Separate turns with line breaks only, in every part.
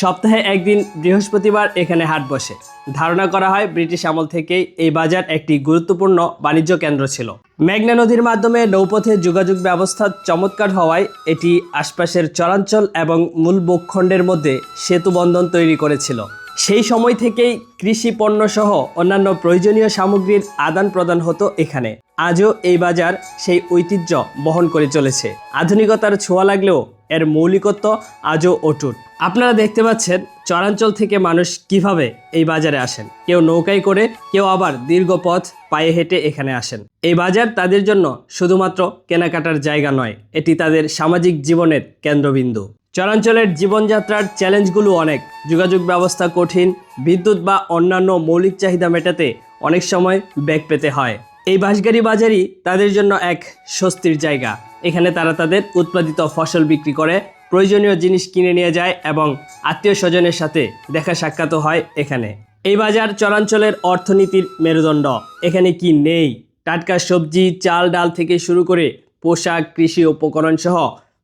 সপ্তাহে একদিন বৃহস্পতিবার এখানে হাট বসে। ধারণা করা হয় ব্রিটিশ আমল থেকেই এই বাজার একটি গুরুত্বপূর্ণ বাণিজ্য কেন্দ্র ছিল। মেঘনা নদীর মাধ্যমে নৌপথে যোগাযোগ ব্যবস্থা চমৎকার হওয়ায় এটি আশপাশের চরাঞ্চল এবং মূল ভূখণ্ডের মধ্যে সেতু বন্ধন তৈরি করেছিল। সেই সময় থেকেই কৃষি পণ্য সহ অন্যান্য প্রয়োজনীয় সামগ্রীর আদান প্রদান হতো এখানে। আজও এই বাজার সেই ঐতিহ্য বহন করে চলেছে। আধুনিকতার ছোঁয়া লাগলেও এর মৌলিকত্ব আজও অটুট। আপনারা দেখতে পাচ্ছেন চরাঞ্চল থেকে মানুষ কিভাবে এই বাজারে আসেন। কেউ নৌকায় করে, কেউ আবার দীর্ঘ পথ পায়ে হেঁটে এখানে আসেন। এই বাজার তাদের জন্য শুধুমাত্র কেনাকাটার জায়গা নয়, এটি তাদের সামাজিক জীবনের কেন্দ্রবিন্দু। চরাঞ্চলের জীবনযাত্রার চ্যালেঞ্জগুলো অনেক। যোগাযোগ ব্যবস্থা কঠিন, বিদ্যুৎ বা অন্যান্য মৌলিক চাহিদা মেটাতে অনেক সময় বেগ পেতে হয়। এই বাঁশগাড়ি বাজারই তাদের জন্য এক স্বস্তির জায়গা। এখানে তারা তাদের উৎপাদিত ফসল বিক্রি করে, প্রয়োজনীয় জিনিস কিনে নিয়ে যায় এবং আত্মীয় স্বজনের সাথে দেখা সাক্ষাৎ হয় এখানে। এই বাজার চরাঞ্চলের অর্থনীতির মেরুদণ্ড। এখানে কি নেই? টাটকা সবজি, চাল, ডাল থেকে শুরু করে পোশাক, কৃষি উপকরণ সহ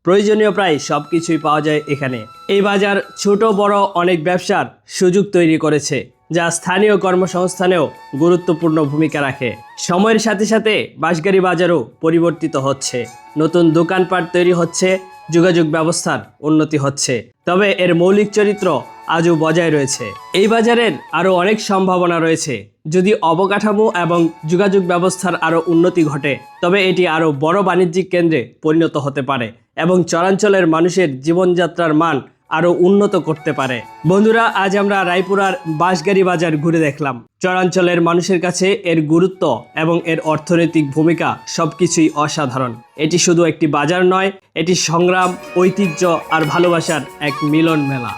প্রয়োজনীয় প্রায় সব কিছুই পাওয়া যায় এখানে। এই বাজার ছোট বড় অনেক ব্যবসার সুযোগ তৈরি করেছে, যা স্থানীয় কর্মসংস্থানেও গুরুত্বপূর্ণ ভূমিকা রাখে। সময়ের সাথে সাথে বাঁশগাড়ি বাজারও পরিবর্তিত হচ্ছে। নতুন দোকানপাট তৈরি হচ্ছে, যোগাযোগ ব্যবস্থার উন্নতি হচ্ছে, তবে এর মৌলিক চরিত্র আজও বজায় রয়েছে। এই বাজারের আরও অনেক সম্ভাবনা রয়েছে। যদি অবকাঠামো এবং যোগাযোগ ব্যবস্থার আরও উন্নতি ঘটে, তবে এটি আরও বড় বাণিজ্যিক কেন্দ্রে পরিণত হতে পারে এবং চরাঞ্চলের মানুষের জীবনযাত্রার মান আরও উন্নত করতে পারে। বন্ধুরা, আজ আমরা রায়পুরার বাঁশগাড়ি বাজার ঘুরে দেখলাম। চরাঞ্চলের মানুষের কাছে এর গুরুত্ব এবং এর অর্থনৈতিক ভূমিকা সবকিছুই অসাধারণ। এটি শুধু একটি বাজার নয়, এটি সংগ্রাম, ঐতিহ্য আর ভালোবাসার এক মিলন মেলা।